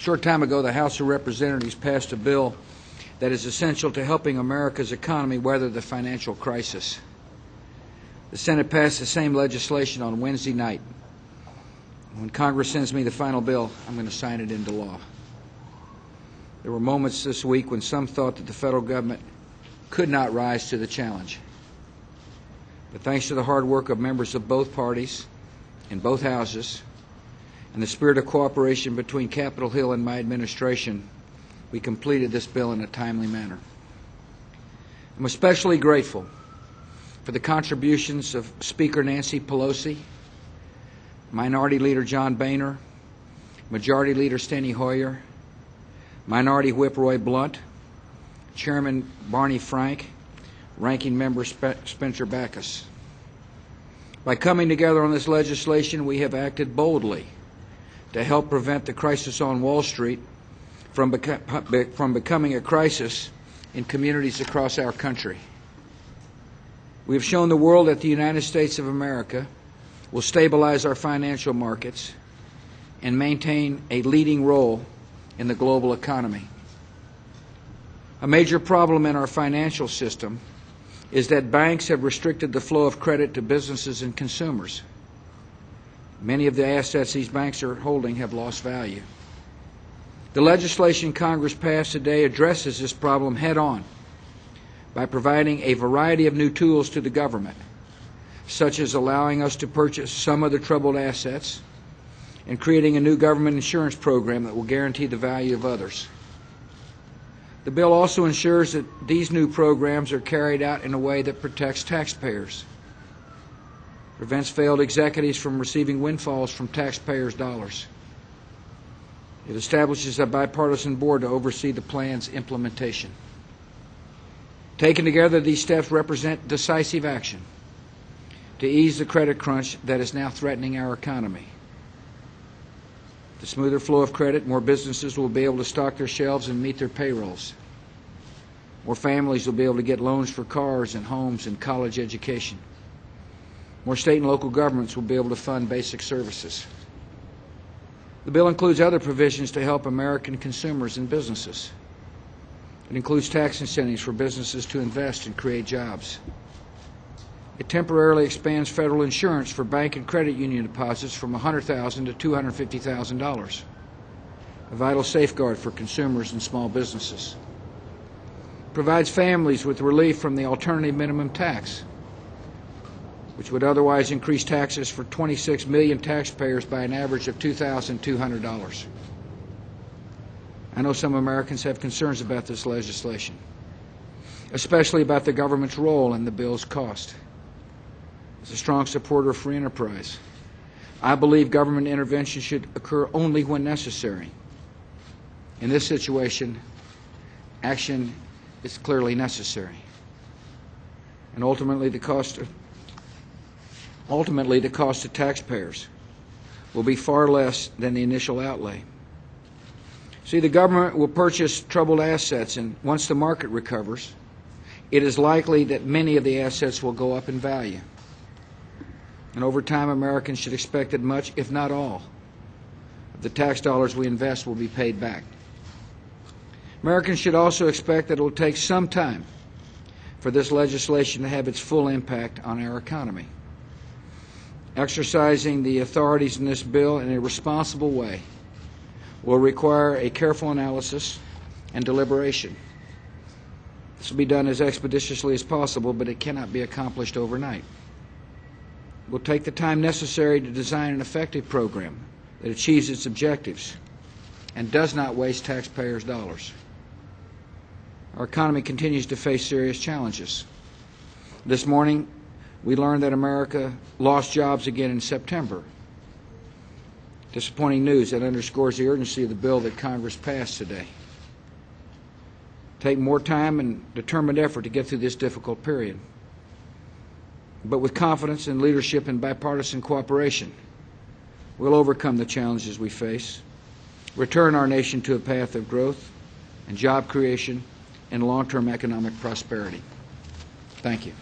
short time ago, the House of Representatives passed a bill that is essential to helping America's economy weather the financial crisis. The Senate passed the same legislation on Wednesday night. When Congress sends me the final bill, I'm going to sign it into law. There were moments this week when some thought that the federal government could not rise to the challenge. But thanks to the hard work of members of both parties in both houses and the spirit of cooperation between Capitol Hill and my administration, we completed this bill in a timely manner. I'm especially grateful for the contributions of Speaker Nancy Pelosi, Minority Leader John Boehner, Majority Leader Steny Hoyer, Minority Whip Roy Blunt, Chairman Barney Frank, Ranking Member Spencer Backus. By coming together on this legislation, we have acted boldly to help prevent the crisis on Wall Street from becoming a crisis in communities across our country. We have shown the world that the United States of America will stabilize our financial markets and maintain a leading role in the global economy. A major problem in our financial system is that banks have restricted the flow of credit to businesses and consumers. Many of the assets these banks are holding have lost value. The legislation Congress passed today addresses this problem head-on by providing a variety of new tools to the government, such as allowing us to purchase some of the troubled assets and creating a new government insurance program that will guarantee the value of others. The bill also ensures that these new programs are carried out in a way that protects taxpayers, prevents failed executives from receiving windfalls from taxpayers' dollars. It establishes a bipartisan board to oversee the plan's implementation. Taken together, these steps represent decisive action to ease the credit crunch that is now threatening our economy. The smoother flow of credit, more businesses will be able to stock their shelves and meet their payrolls. More families will be able to get loans for cars and homes and college education. More state and local governments will be able to fund basic services. The bill includes other provisions to help American consumers and businesses. It includes tax incentives for businesses to invest and create jobs. It temporarily expands federal insurance for bank and credit union deposits from $100,000 to $250,000, a vital safeguard for consumers and small businesses. It provides families with relief from the alternative minimum tax, which would otherwise increase taxes for 26 million taxpayers by an average of $2,200. I know some Americans have concerns about this legislation, especially about the government's role in the bill's cost. As a strong supporter of free enterprise, I believe government intervention should occur only when necessary. In this situation, action is clearly necessary. And ultimately the cost to taxpayers will be far less than the initial outlay. See, the government will purchase troubled assets, and once the market recovers, it is likely that many of the assets will go up in value. And over time, Americans should expect that much, if not all, of the tax dollars we invest will be paid back. Americans should also expect that it will take some time for this legislation to have its full impact on our economy. Exercising the authorities in this bill in a responsible way will require a careful analysis and deliberation. This will be done as expeditiously as possible, but it cannot be accomplished overnight. It will take the time necessary to design an effective program that achieves its objectives and does not waste taxpayers' dollars. Our economy continues to face serious challenges. This morning, we learned that America lost jobs again in September. Disappointing news that underscores the urgency of the bill that Congress passed today. Take more time and determined effort to get through this difficult period. But with confidence and leadership and bipartisan cooperation, we'll overcome the challenges we face, return our nation to a path of growth and job creation and long-term economic prosperity. Thank you.